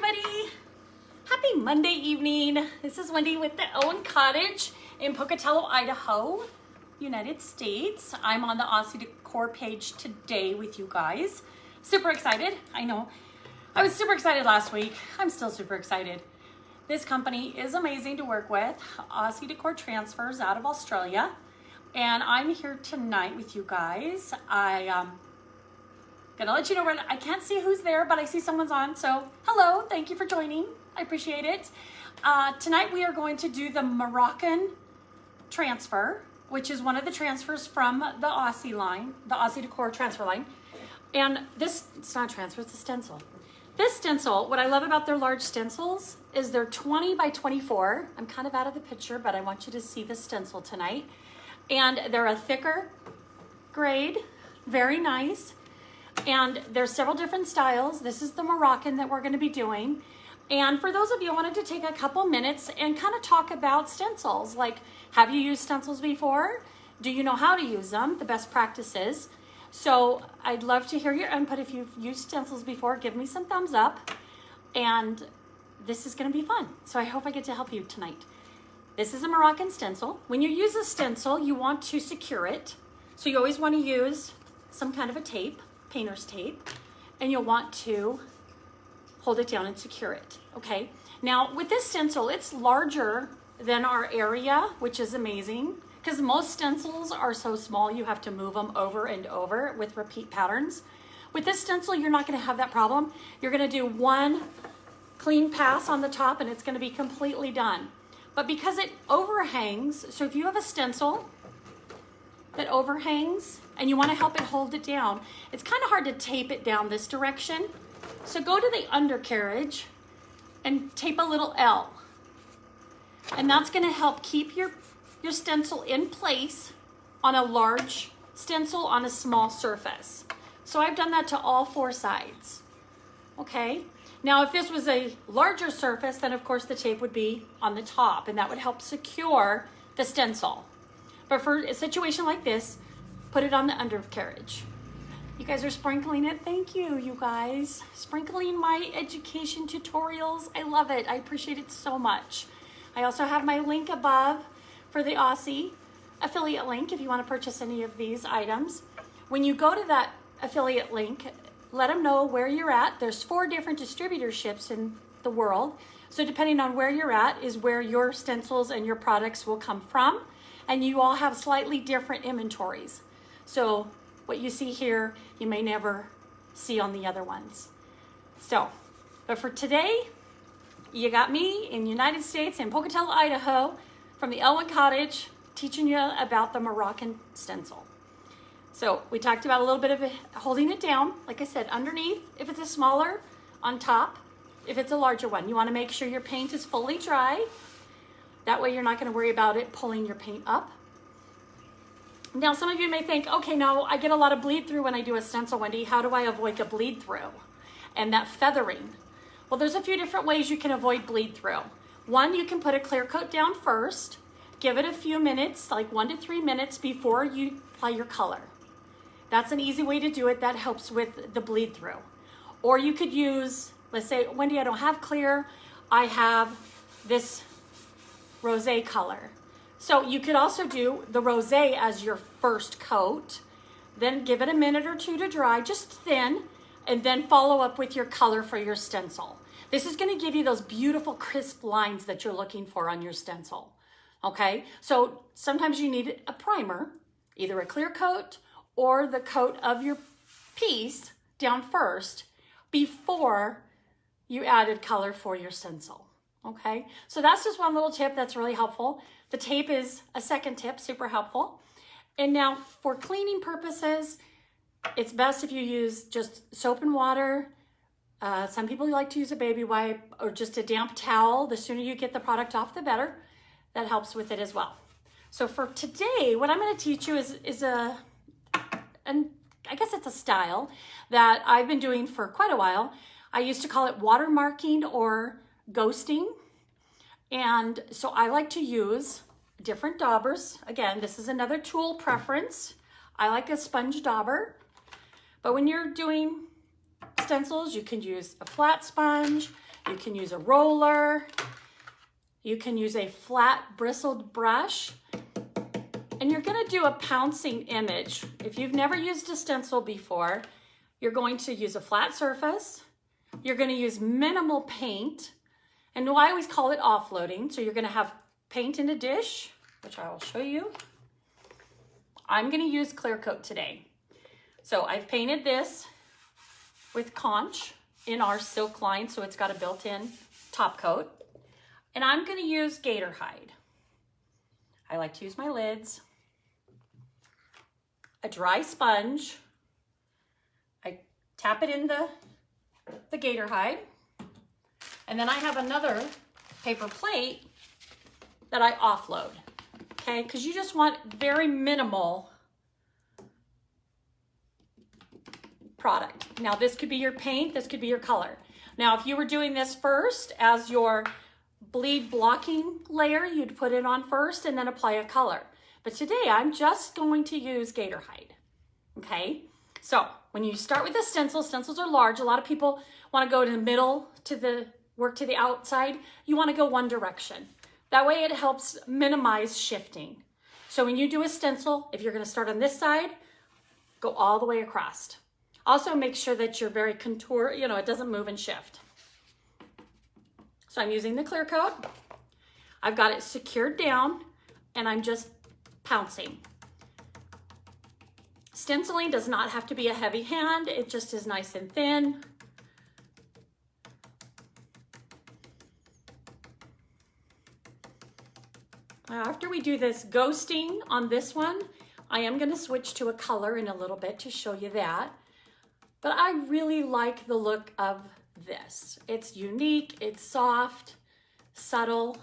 everybody. Happy Monday evening. This is Wendy with the Owen Cottage in Pocatello, Idaho, United States. I'm on the Aussie Decor page today with you guys. Super excited. I know. I was super excited last week. I'm still super excited. This company is amazing to work with. Aussie Decor Transfers out of Australia. And I'm here tonight with you guys. Gonna let you know where I can't see who's there, but I see someone's on. So hello, thank you for joining. I appreciate it. Tonight we are going to do the Moroccan transfer, which is one of the transfers from the Aussie line, the Aussie Decor transfer line. And this, it's not a transfer, it's a stencil. This stencil, what I love about their large stencils is they're 20 by 24. I'm kind of out of the picture, but I want you to see the stencil tonight. And they're a thicker grade, very nice. And there's several different styles. This is the Moroccan that we're going to be doing. And for those of you, I wanted to take a couple minutes and kind of talk about stencils. Like, have you used stencils before? Do you know how to use them? The best practices. So I'd love to hear your input. If you've used stencils before, give me some thumbs up. And this is going to be fun. So I hope I get to help you tonight. This is a Moroccan stencil. When you use a stencil, you want to secure it. So you always want to use some kind of a tape, painter's tape, and you'll want to hold it down and secure it, okay? Now, with this stencil, it's larger than our area, which is amazing, because most stencils are so small, you have to move them over and over with repeat patterns. With this stencil, you're not gonna have that problem. You're gonna do one clean pass on the top, and it's gonna be completely done. But because it overhangs, so if you have a stencil that overhangs and you want to help it hold it down, it's kind of hard to tape it down this direction. So go to the undercarriage and tape a little L. And that's going to help keep your stencil in place on a large stencil on a small surface. So I've done that to all four sides. Okay? Now if this was a larger surface, then of course the tape would be on the top, and that would help secure the stencil. But for a situation like this, put it on the undercarriage. You guys are sprinkling it. Thank you, you guys. Sprinkling my education tutorials. I love it. I appreciate it so much. I also have my link above for the Aussie affiliate link if you want to purchase any of these items. When you go to that affiliate link, let them know where you're at. There's 4 different distributorships in the world. So depending on where you're at is where your stencils and your products will come from. And you all have slightly different inventories. So what you see here, you may never see on the other ones. So, but for today, you got me in the United States in Pocatello, Idaho, from the Owen Cottage, teaching you about the Moroccan stencil. So we talked about a little bit of holding it down, like I said, underneath, if it's a smaller, on top, if it's a larger one. You want to make sure your paint is fully dry. That way you're not going to worry about it pulling your paint up. Now some of you may think, okay, now I get a lot of bleed through when I do a stencil, Wendy. How do I avoid the bleed through and that feathering? Well, there's a few different ways you can avoid bleed through. One, you can put a clear coat down first. Give it a few minutes, like 1 to 3 minutes before you apply your color. That's an easy way to do it. That helps with the bleed through. Or you could use, let's say, Wendy, I don't have clear. I have this rosé color. So you could also do the rosé as your first coat, then give it a minute or 2 to dry, just thin, and then follow up with your color for your stencil. This is going to give you those beautiful crisp lines that you're looking for on your stencil. Okay, so sometimes you need a primer, either a clear coat or the coat of your piece down first before you added color for your stencil. Okay, so that's just one little tip that's really helpful. The tape is a second tip, super helpful. And now for cleaning purposes, it's best if you use just soap and water. Some people like to use a baby wipe or just a damp towel. The sooner you get the product off, the better. That helps with it as well. So for today, what I'm going to teach you is I guess it's a style that I've been doing for quite a while. I used to call it watermarking or ghosting. And so I like to use different daubers. Again, this is another tool preference. I like a sponge dauber. But when you're doing stencils, you can use a flat sponge, you can use a roller, you can use a flat bristled brush, and you're gonna do a pouncing image. If you've never used a stencil before, you're going to use a flat surface, you're gonna use minimal paint, and I always call it offloading. So you're gonna have paint in a dish, which I will show you. I'm gonna use clear coat today. So I've painted this with conch in our silk line, so it's got a built-in top coat. And I'm gonna use Gator Hide. I like to use my lids, a dry sponge. I tap it in the Gator Hide. And then I have another paper plate that I offload, okay? Because you just want very minimal product. Now this could be your paint, this could be your color. Now if you were doing this first as your bleed blocking layer, you'd put it on first and then apply a color. But today I'm just going to use Gator Hide, okay? So when you start with the stencils are large. A lot of people want to go to the middle work to the outside. You want to go one direction. That way it helps minimize shifting. So when you do a stencil, if you're going to start on this side, go all the way across. Also make sure that you're very contour, it doesn't move and shift. So I'm using the clear coat. I've got it secured down and I'm just pouncing. Stenciling does not have to be a heavy hand. It just is nice and thin. After we do this ghosting on this one, I am going to switch to a color in a little bit to show you that. But I really like the look of this. It's unique, it's soft, subtle,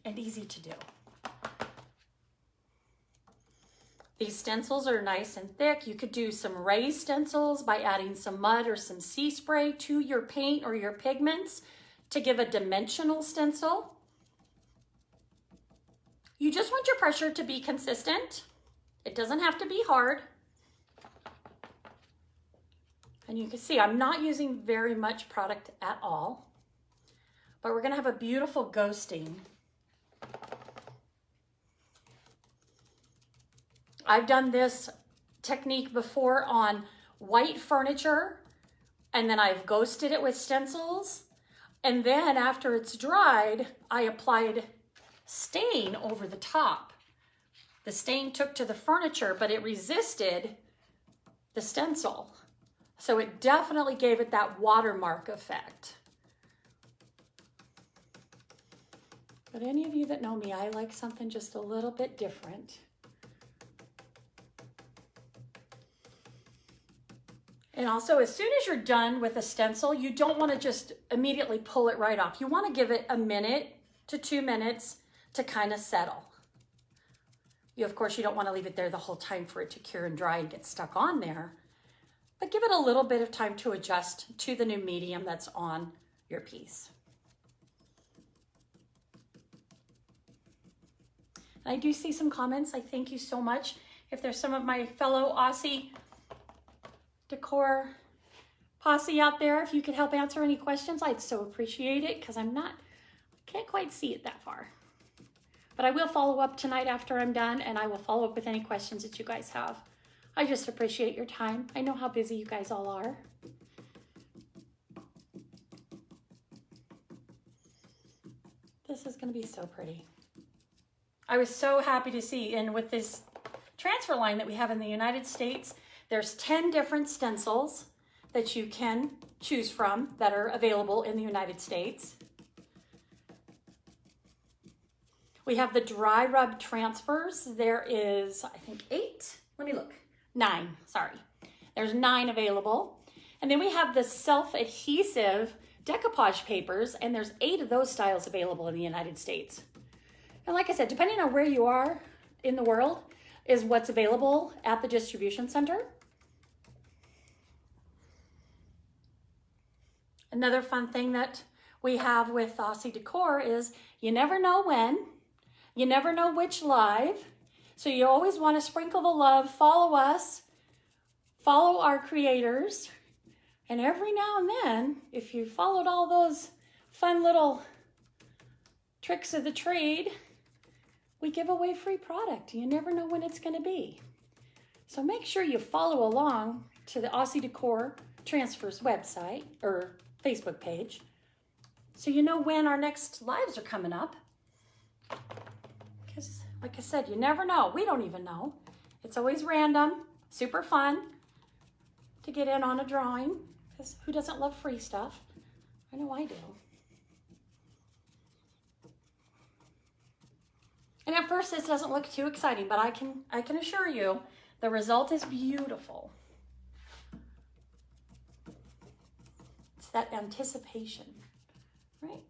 and easy to do. These stencils are nice and thick. You could do some raised stencils by adding some mud or some sea spray to your paint or your pigments to give a dimensional stencil. You just want your pressure to be consistent. It doesn't have to be hard. And you can see I'm not using very much product at all, but we're gonna have a beautiful ghosting. I've done this technique before on white furniture, and then I've ghosted it with stencils. And then after it's dried, I applied stain over the top. The stain took to the furniture, but it resisted the stencil. So it definitely gave it that watermark effect. But any of you that know me, I like something just a little bit different. And also, as soon as you're done with a stencil, you don't want to just immediately pull it right off. You want to give it 1 minute to 2 minutes to kind of settle. Of course, you don't want to leave it there the whole time for it to cure and dry and get stuck on there. But give it a little bit of time to adjust to the new medium that's on your piece. And I do see some comments. I thank you so much. If there's some of my fellow Aussie decor posse out there, if you could help answer any questions, I'd so appreciate it, because can't quite see it that far. But I will follow up tonight after I'm done, and I will follow up with any questions that you guys have. I just appreciate your time. I know how busy you guys all are. This is going to be so pretty. I was so happy to see, and with this transfer line that we have in the United States, there's 10 different stencils that you can choose from that are available in the United States. We have the dry rub transfers. There is, I think, 9, sorry. There's 9 available. And then we have the self-adhesive decoupage papers, and there's 8 of those styles available in the United States. And like I said, depending on where you are in the world is what's available at the distribution center. Another fun thing that we have with Aussie Decor is you never know when, you never know which live, so you always want to sprinkle the love, follow us, follow our creators. And every now and then, if you followed all those fun little tricks of the trade, we give away free product. You never know when it's going to be. So make sure you follow along to the Aussie Decor Transfers website or Facebook page so you know when our next lives are coming up. Because like I said, you never know. We don't even know. It's always random, super fun to get in on a drawing. Because who doesn't love free stuff? I know I do. And at first this doesn't look too exciting, but I can assure you the result is beautiful. It's that anticipation, right?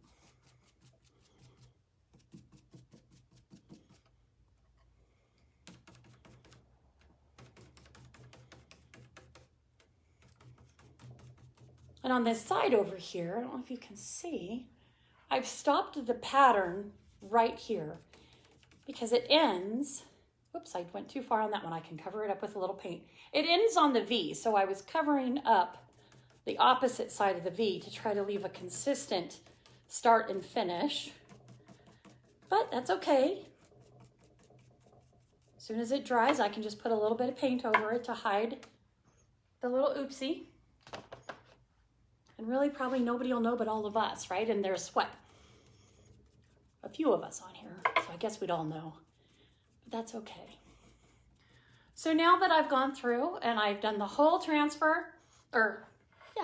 And on this side over here, I don't know if you can see, I've stopped the pattern right here because it ends, whoops, I went too far on that one. I can cover it up with a little paint. It ends on the V, so I was covering up the opposite side of the V to try to leave a consistent start and finish, but that's okay. As soon as it dries, I can just put a little bit of paint over it to hide the little oopsie. And really probably nobody will know but all of us, right? And there's what? A few of us on here, so I guess we'd all know, but that's okay. So now that I've gone through and I've done the whole transfer,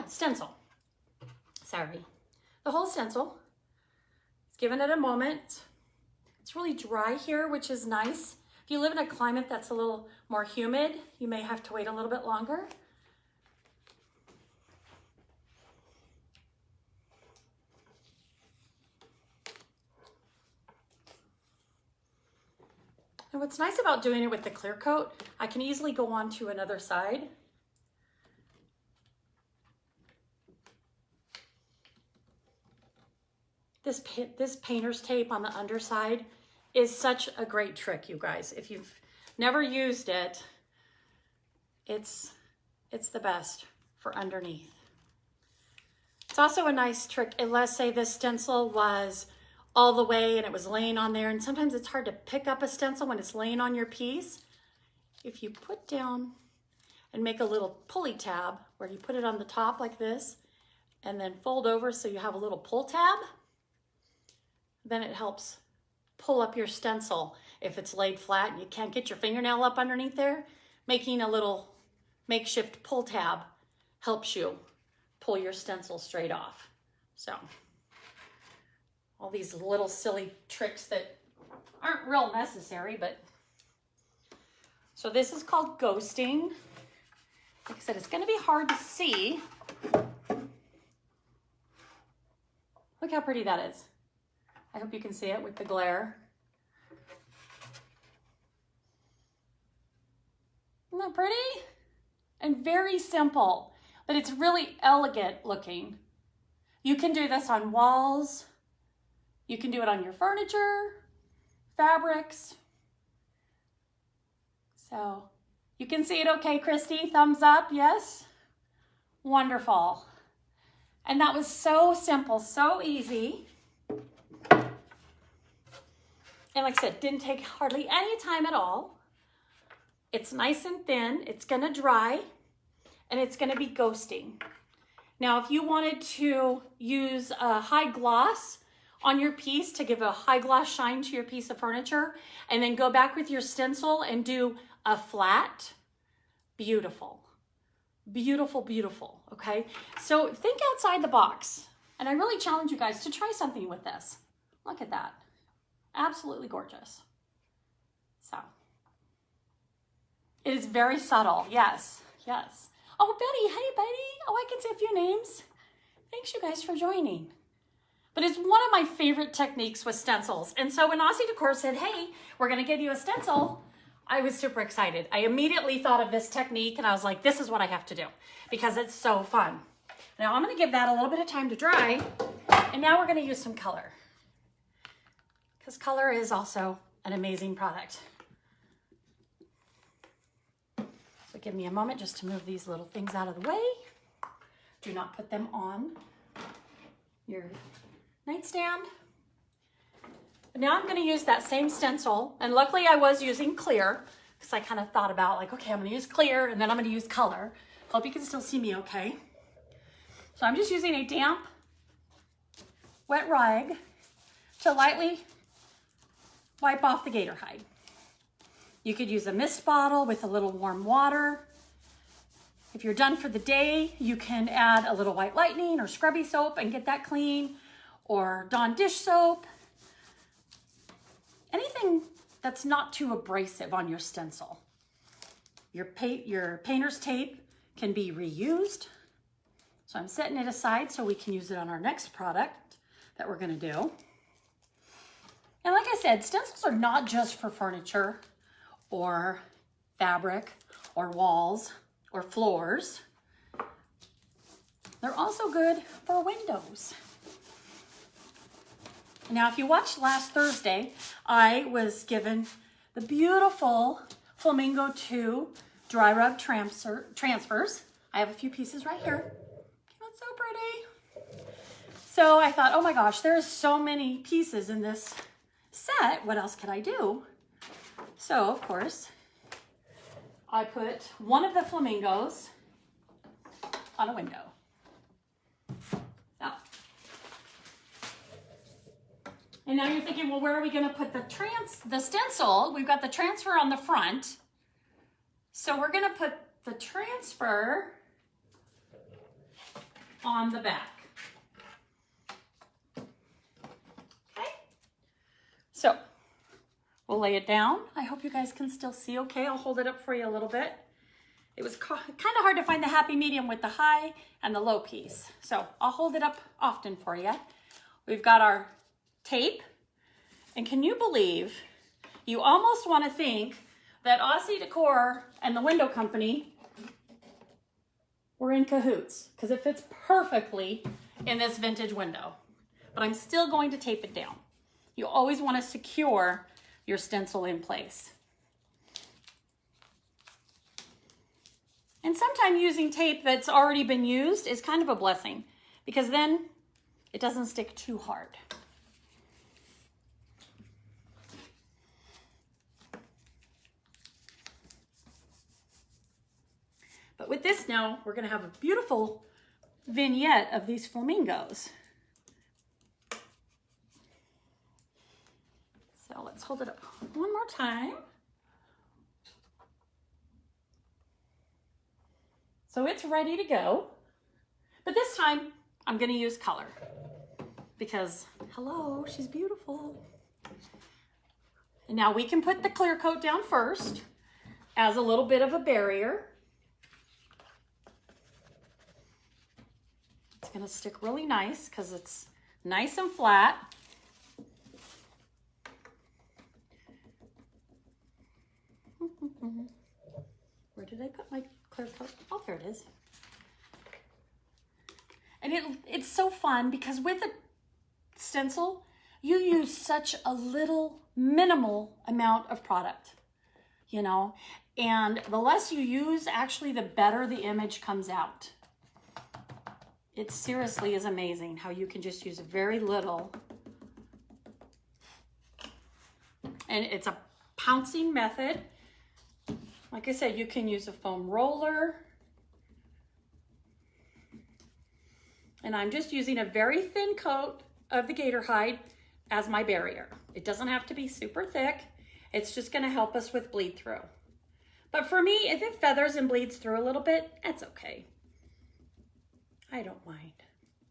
stencil, sorry, the whole stencil, it's given it a moment. It's really dry here, which is nice. If you live in a climate that's a little more humid, you may have to wait a little bit longer. And what's nice about doing it with the clear coat, I can easily go on to another side. This painter's tape on the underside is such a great trick, you guys. If you've never used it, it's the best for underneath. It's also a nice trick, let's say this stencil was all the way and it was laying on there, and sometimes it's hard to pick up a stencil when it's laying on your piece. If you put down and make a little pulley tab where you put it on the top like this and then fold over so you have a little pull tab, then it helps pull up your stencil if it's laid flat and you can't get your fingernail up underneath there. Making a little makeshift pull tab helps you pull your stencil straight off. So all these little silly tricks that aren't real necessary, but so this is called ghosting. Like I said, it's going to be hard to see. Look how pretty that is. I hope you can see it with the glare. Isn't that pretty? And very simple, but it's really elegant looking. You can do this on walls. You can do it on your furniture, fabrics. So you can see it okay, Christy? Thumbs up, yes? Wonderful. And that was so simple, so easy. And like I said, didn't take hardly any time at all. It's nice and thin, it's gonna dry, and it's gonna be ghosting. Now, if you wanted to use a high gloss on your piece to give a high gloss shine to your piece of furniture, and then go back with your stencil and do a flat, beautiful, beautiful, beautiful, okay? So think outside the box. And I really challenge you guys to try something with this. Look at that. Absolutely gorgeous. So it is very subtle. Yes, yes. Oh, Betty, hey, Betty. Oh, I can see a few names. Thanks you guys for joining. But it's one of my favorite techniques with stencils. And so when Aussie Decor said, hey, we're gonna give you a stencil, I was super excited. I immediately thought of this technique and I was like, this is what I have to do because it's so fun. Now I'm gonna give that a little bit of time to dry, and now we're gonna use some color, because color is also an amazing product. So give me a moment just to move these little things out of the way. Do not put them on your nightstand. But now I'm going to use that same stencil, and luckily I was using clear because I kind of thought about like, okay, I'm going to use clear and then I'm going to use color. Hope you can still see me okay. So I'm just using a damp, wet rag to lightly wipe off the Gator Hide. You could use a mist bottle with a little warm water. If you're done for the day, you can add a little white lightning or scrubby soap and get that clean, or Dawn dish soap. Anything that's not too abrasive on your stencil. Your painter's tape can be reused. So I'm setting it aside so we can use it on our next product that we're gonna do. And like I said, stencils are not just for furniture or fabric or walls or floors. They're also good for windows. Now, if you watched last Thursday, I was given the beautiful Flamingo 2 dry rub transfers. I have a few pieces right here. That's so pretty. So I thought, oh my gosh, there's so many pieces in this set. What else could I do? So, of course, I put one of the flamingos on a window. Now, and now you're thinking, well, where are we going to put the stencil? We've got the transfer on the front. So we're going to put the transfer on the back. Okay. So we'll lay it down. I hope you guys can still see okay. I'll hold it up for you a little bit. It was kind of hard to find the happy medium with the high and the low piece. So I'll hold it up often for you. We've got our tape. And can you believe, you almost want to think that Aussie Decor and the window company were in cahoots because it fits perfectly in this vintage window. But I'm still going to tape it down. You always want to secure your stencil in place. And sometimes using tape that's already been used is kind of a blessing because then it doesn't stick too hard. But with this now, we're going to have a beautiful vignette of these flamingos. So let's hold it up one more time. So it's ready to go. But this time, I'm going to use color. Because, hello, she's beautiful. And now we can put the clear coat down first as a little bit of a barrier. It's going to stick really nice because it's nice and flat. Where did I put my clear coat? Oh, there it is. And it's so fun because with a stencil, you use such a little minimal amount of product, you know, and the less you use, actually, the better the image comes out. It seriously is amazing how you can just use very little. And it's a pouncing method. Like I said, you can use a foam roller. And I'm just using a very thin coat of the Gator Hide as my barrier. It doesn't have to be super thick. It's just going to help us with bleed through. But for me, if it feathers and bleeds through a little bit, that's okay. I don't mind.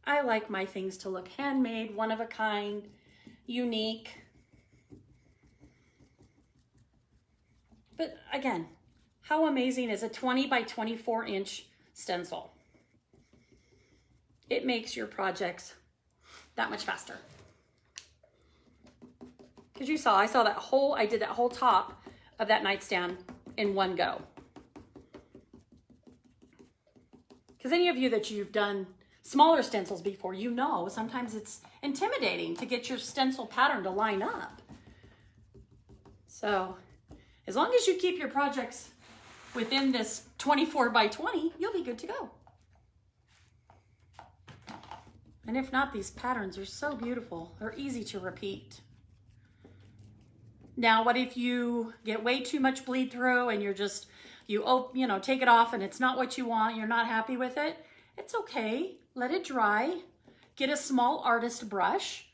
I like my things to look handmade, one of a kind, unique. But again, how amazing is a 20 by 24 inch stencil? It makes your projects that much faster. Because I saw that I did that whole top of that nightstand in one go. Because any of you that you've done smaller stencils before, you know sometimes it's intimidating to get your stencil pattern to line up. So as long as you keep your projects within this 24 by 20, you'll be good to go. And if not, these patterns are so beautiful. They're easy to repeat. Now, what if you get way too much bleed through and you're just, you know, take it off and it's not what you want, you're not happy with it? It's okay. Let it dry. Get a small artist brush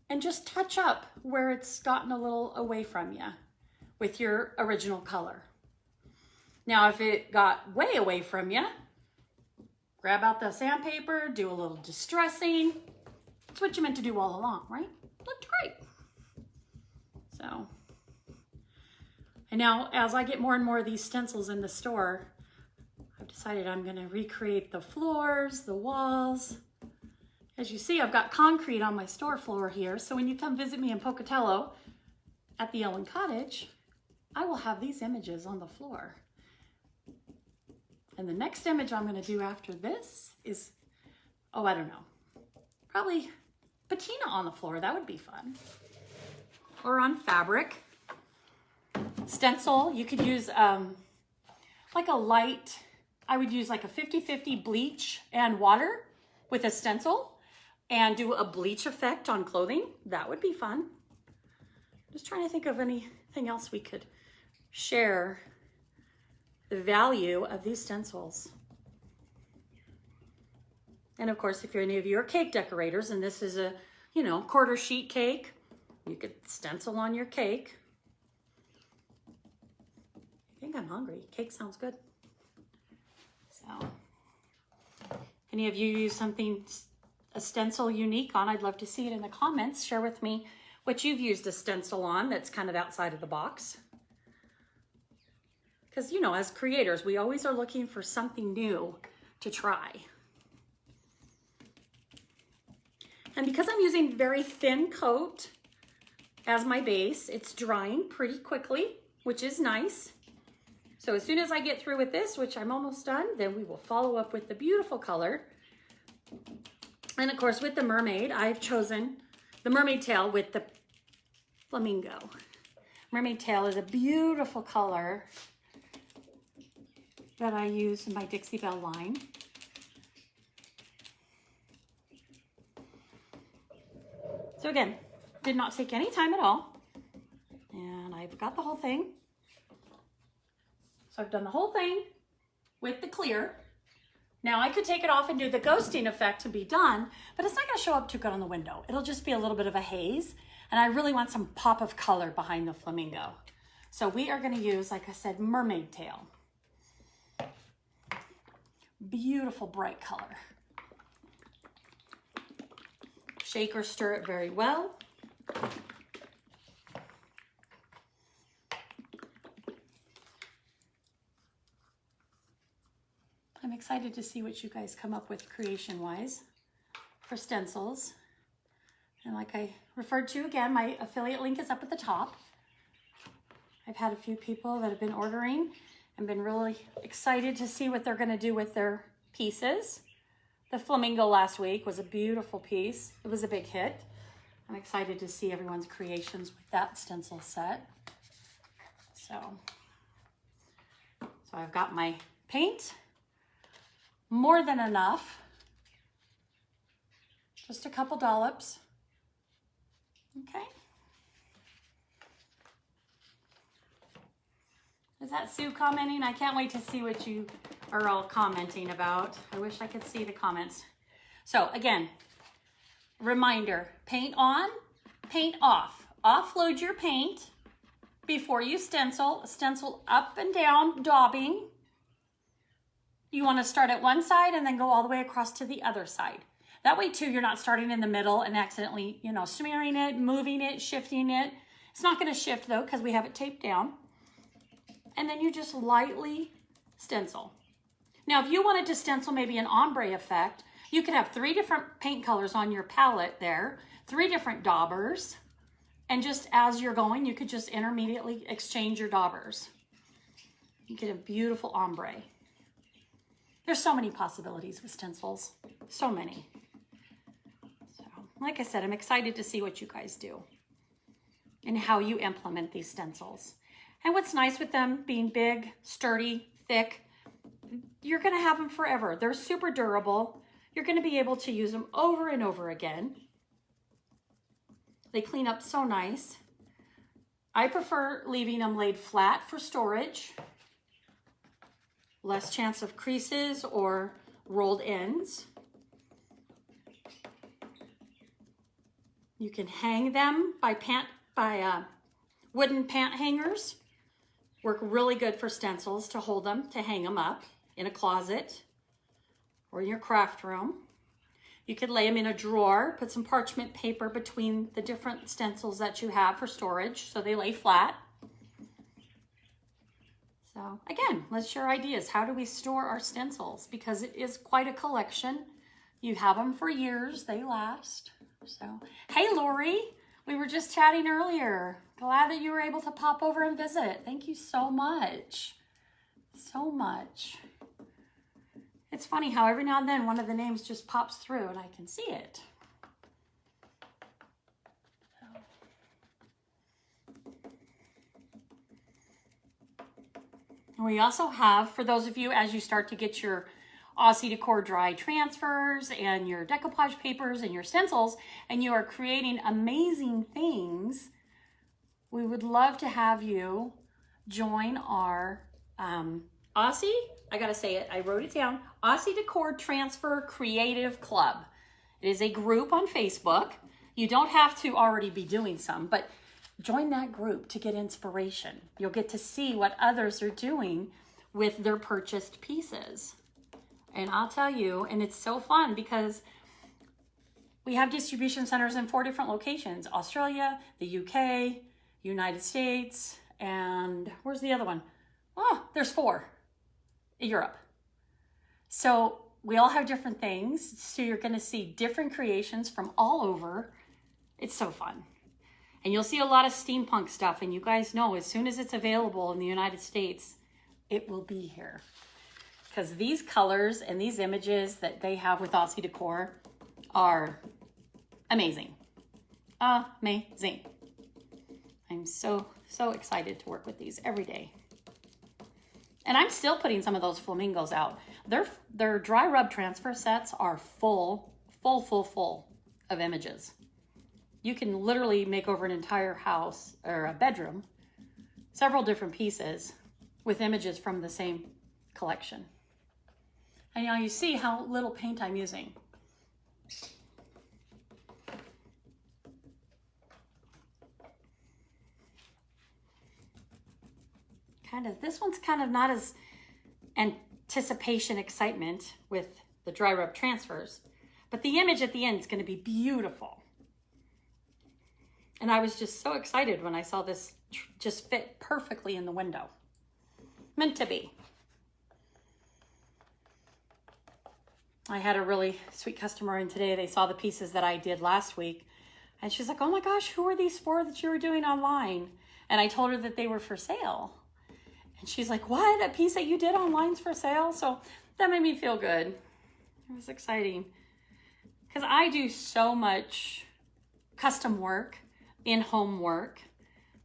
and just touch up where it's gotten a little away from you with your original color. Now, if it got way away from you, grab out the sandpaper, do a little distressing. That's what you meant to do all along, right? Looked great. So, and now as I get more and more of these stencils in the store, I've decided I'm gonna recreate the floors, the walls. As you see, I've got concrete on my store floor here, so when you come visit me in Pocatello at the Ellen Cottage, I will have these images on the floor. And the next image I'm going to do after this is, oh, I don't know, probably patina on the floor. That would be fun. Or on fabric. Stencil, you could use like a light, I would use like a 50-50 bleach and water with a stencil and do a bleach effect on clothing. That would be fun. Just trying to think of anything else we could share the value of these stencils. And of course, if any of you are cake decorators and this is a, you know, quarter sheet cake, you could stencil on your cake. I think I'm hungry. Cake sounds good. So, any of you use something, a stencil unique on? I'd love to see it in the comments. Share with me what you've used a stencil on that's kind of outside of the box. Because, you know, as creators, we always are looking for something new to try. And because I'm using very thin coat as my base, it's drying pretty quickly, which is nice. So as soon as I get through with this, which I'm almost done, then we will follow up with the beautiful color. And of course, with the mermaid, I've chosen the mermaid tail with the flamingo. Mermaid tail is a beautiful color that I use in my Dixie Belle line. So again, did not take any time at all. And I've got the whole thing. So I've done the whole thing with the clear. Now I could take it off and do the ghosting effect and be done, but it's not gonna show up too good on the window. It'll just be a little bit of a haze. And I really want some pop of color behind the flamingo. So we are gonna use, like I said, mermaid tail. Beautiful bright color. Shake or stir it very well. I'm excited to see what you guys come up with creation-wise for stencils. And like I referred to again, my affiliate link is up at the top. I've had a few people that have been ordering and been really excited to see what they're gonna do with their pieces. The flamingo last week was a beautiful piece. It was a big hit. I'm excited to see everyone's creations with that stencil set. So I've got my paint, more than enough. Just a couple dollops. Okay. Is that Sue commenting? I can't wait to see what you are all commenting about. I wish I could see the comments. So again, reminder, paint on, paint off. Offload your paint before you stencil. Stencil up and down, daubing. You want to start at one side and then go all the way across to the other side. That way too, you're not starting in the middle and accidentally, you know, smearing it, moving it, shifting it. It's not going to shift though because we have it taped down. And then you just lightly stencil. Now, if you wanted to stencil maybe an ombre effect, you could have 3 different paint colors on your palette there, 3 different daubers, and just as you're going, you could just intermediately exchange your daubers. You get a beautiful ombre. There's so many possibilities with stencils, so many. So, like I said, I'm excited to see what you guys do and how you implement these stencils. And what's nice with them being big, sturdy, thick. You're gonna have them forever. They're super durable. You're gonna be able to use them over and over again. They clean up so nice. I prefer leaving them laid flat for storage. Less chance of creases or rolled ends. You can hang them by wooden pant hangers. Work really good for stencils to hold them, to hang them up in a closet or in your craft room. You could lay them in a drawer, put some parchment paper between the different stencils that you have for storage so they lay flat. So again, let's share ideas. How do we store our stencils? Because it is quite a collection. You have them for years, they last. So, hey Lori, we were just chatting earlier. Glad that you were able to pop over and visit. Thank you so much. So much. It's funny how every now and then one of the names just pops through and I can see it. We also have, for those of you, as you start to get your Aussie Decor dry transfers and your decoupage papers and your stencils, and you are creating amazing things, we would love to have you join our Aussie, I gotta say it, I wrote it down, Aussie Decor Transfer Creative Club. It is a group on Facebook. You don't have to already be doing some, but join that group to get inspiration. You'll get to see what others are doing with their purchased pieces. And I'll tell you, and it's so fun because we have distribution centers in 4 different locations: Australia, the UK, United States, and where's the other one? Oh, there's 4. Europe. So we all have different things. So you're going to see different creations from all over. It's so fun. And you'll see a lot of steampunk stuff. And you guys know, as soon as it's available in the United States, it will be here. Because these colors and these images that they have with Aussie Decor are amazing. Amazing. I'm so excited to work with these every day. And I'm still putting some of those flamingos out. Their dry rub transfer sets are full of images. You can literally make over an entire house or a bedroom, several different pieces with images from the same collection. And now you see how little paint I'm using. This one's kind of not as anticipation excitement with the dry rub transfers, but the image at the end is going to be beautiful. And I was just so excited when I saw this just fit perfectly in the window. Meant to be. I had a really sweet customer in today. They saw the pieces that I did last week. And she's like, oh my gosh, who are these 4 that you were doing online? And I told her that they were for sale. And she's like, what? A piece that you did online's for sale? So that made me feel good. It was exciting. Because I do so much custom work, in-home work,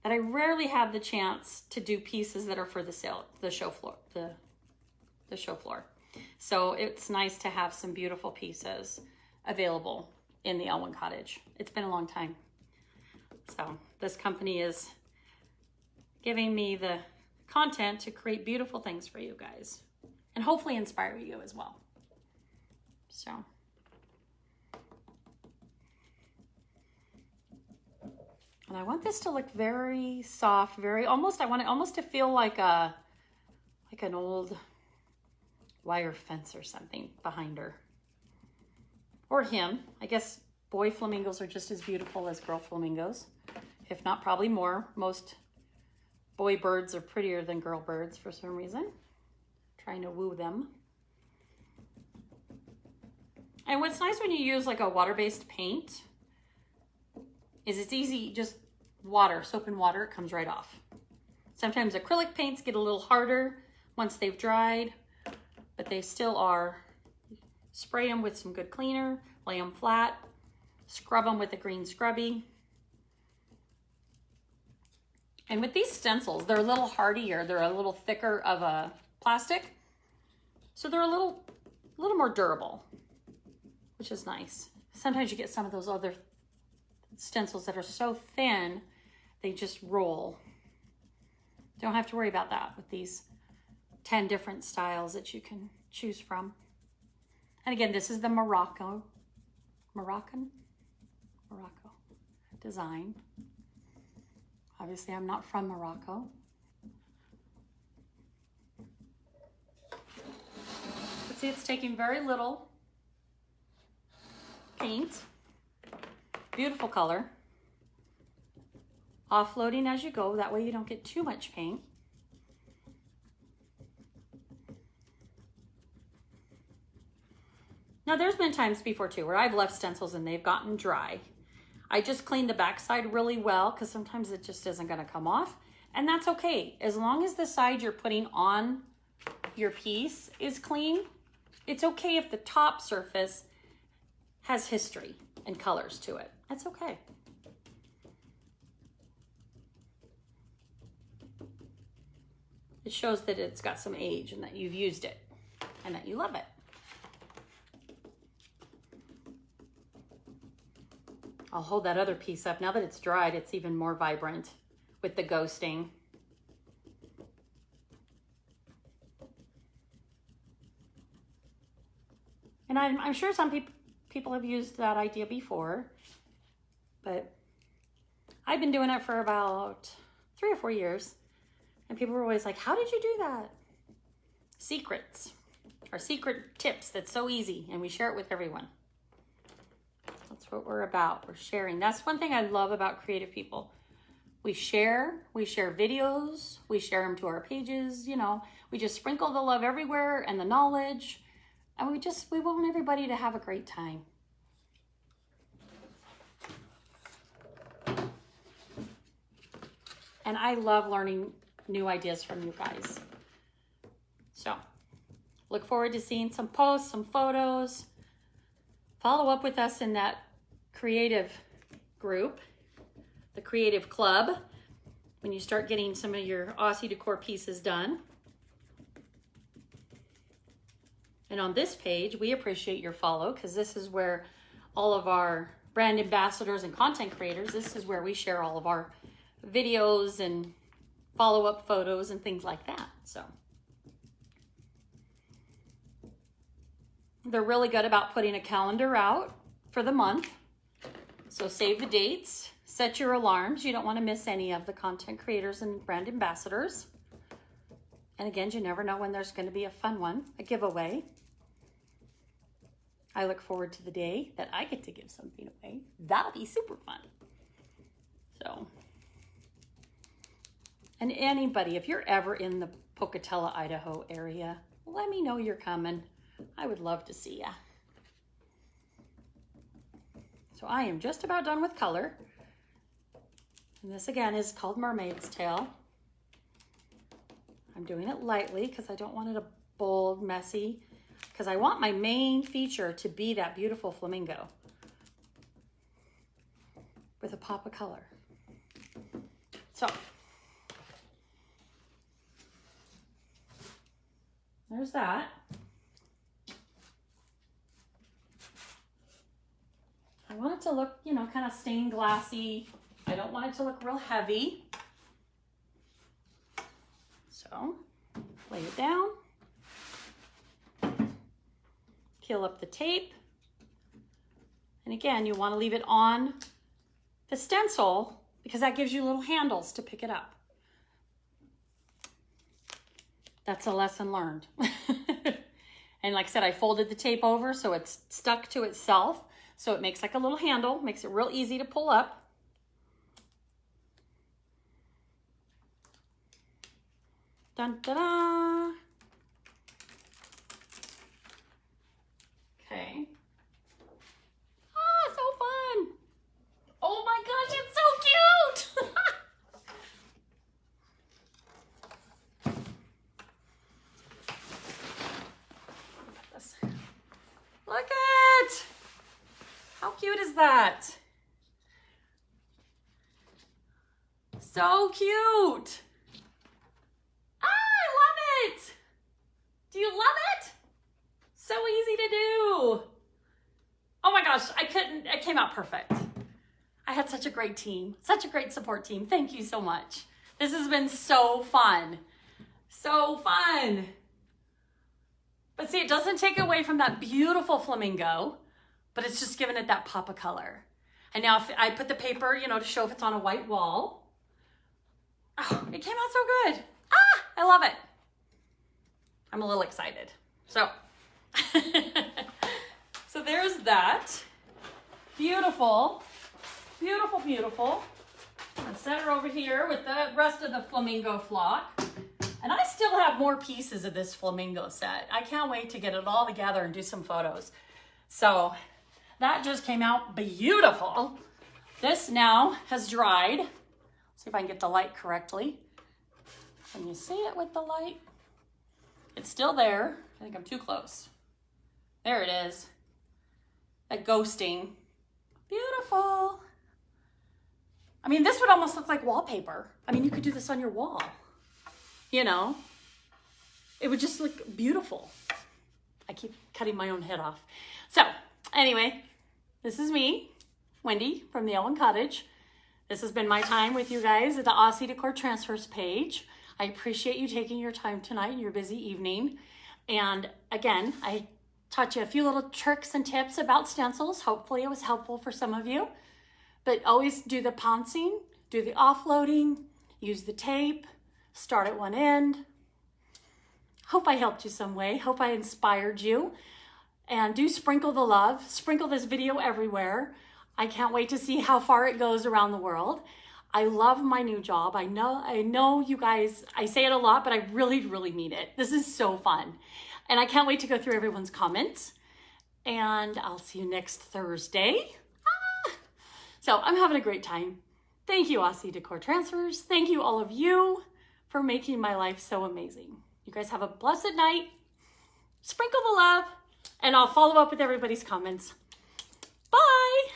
that I rarely have the chance to do pieces that are for the sale, the show floor, the show floor. So it's nice to have some beautiful pieces available in the Elwyn Cottage. It's been a long time. So this company is giving me the content to create beautiful things for you guys and hopefully inspire you as well. So and I want this to look very soft, very almost, I want it almost to feel like an old wire fence or something behind her. Or him. I guess boy flamingos are just as beautiful as girl flamingos, if not probably more. Most boy birds are prettier than girl birds for some reason. Trying to woo them. And what's nice when you use like a water-based paint is it's easy, just water, soap and water, it comes right off. Sometimes acrylic paints get a little harder once they've dried, but they still are. Spray them with some good cleaner, lay them flat, scrub them with a green scrubby. And with these stencils, they're a little hardier, they're a little thicker of a plastic. So they're a little more durable, which is nice. Sometimes you get some of those other stencils that are so thin, they just roll. Don't have to worry about that with these 10 different styles that you can choose from. And again, this is the Morocco design. Obviously, I'm not from Morocco. But see, it's taking very little paint. Beautiful color. Offloading as you go, that way you don't get too much paint. Now there's been times before too where I've left stencils and they've gotten dry. I just cleaned the backside really well because sometimes it just isn't going to come off, and that's okay. As long as the side you're putting on your piece is clean, it's okay if the top surface has history and colors to it. That's okay. It shows that it's got some age and that you've used it and that you love it. I'll hold that other piece up. Now that it's dried, it's even more vibrant with the ghosting. And I'm sure some people have used that idea before, but I've been doing it for about 3 or 4 years. And people were always like, how did you do that? Secrets, or secret tips that's so easy, and we share it with everyone. That's what we're about. We're sharing. That's one thing I love about creative people. We share videos, we share them to our pages, you know, we just sprinkle the love everywhere and the knowledge, and we want everybody to have a great time. And I love learning new ideas from you guys. So look forward to seeing some posts, some photos. Follow up with us in that creative group, the creative club, when you start getting some of your Aussie decor pieces done. And on this page, we appreciate your follow, because this is where all of our brand ambassadors and content creators, this is where we share all of our videos and follow-up photos and things like that. So they're really good about putting a calendar out for the month. So save the dates, set your alarms. You don't want to miss any of the content creators and brand ambassadors. And again, you never know when there's going to be a fun one, a giveaway. I look forward to the day that I get to give something away. That'll be super fun. So, and anybody, if you're ever in the Pocatello, Idaho area, let me know you're coming. I would love to see ya. So I am just about done with color. And this again is called Mermaid's Tail. I'm doing it lightly because I don't want it a bold, messy, because I want my main feature to be that beautiful flamingo with a pop of color. So there's that. I want it to look, you know, kind of stained glassy. I don't want it to look real heavy. So lay it down. Peel up the tape. And again, you want to leave it on the stencil because that gives you little handles to pick it up. That's a lesson learned. And like I said, I folded the tape over so it's stuck to itself. So it makes like a little handle, makes it real easy to pull up. Dun, da, da. Okay. Ah, so fun. Oh my gosh, it's so cute. Look at, how cute is that? So cute. Ah, I love it. Do you love it? So easy to do. Oh my gosh, it came out perfect. I had such a great team, such a great support team. Thank you so much. This has been so fun. So fun. But see, it doesn't take away from that beautiful flamingo, but it's just giving it that pop of color. And now if I put the paper, you know, to show if it's on a white wall. Oh, it came out so good. Ah, I love it. I'm a little excited. So, so there's that. Beautiful, beautiful, beautiful. I'll set her over here with the rest of the flamingo flock. And I still have more pieces of this flamingo set. I can't wait to get it all together and do some photos. So that just came out beautiful. This now has dried. See if I can get the light correctly. Can you see it with the light? It's still there. I think I'm too close. There it is. That ghosting. Beautiful. I mean, this would almost look like wallpaper. I mean, you could do this on your wall. You know, it would just look beautiful. I keep cutting my own head off. So anyway, this is me, Wendy from the Elwyn Cottage. This has been my time with you guys at the Aussie Decor Transfers page. I appreciate you taking your time tonight in your busy evening. And again, I taught you a few little tricks and tips about stencils. Hopefully it was helpful for some of you. But always do the pouncing, do the offloading, use the tape, start at one end. Hope I helped you some way. Hope I inspired you. And do sprinkle the love. Sprinkle this video everywhere. I can't wait to see how far it goes around the world. I love my new job. I know you guys, I say it a lot, but I really, really mean it. This is so fun. And I can't wait to go through everyone's comments. And I'll see you next Thursday. So I'm having a great time. Thank you, Aussie Decor Transfers. Thank you, all of you, for making my life so amazing. You guys have a blessed night. Sprinkle the love, and I'll follow up with everybody's comments. Bye.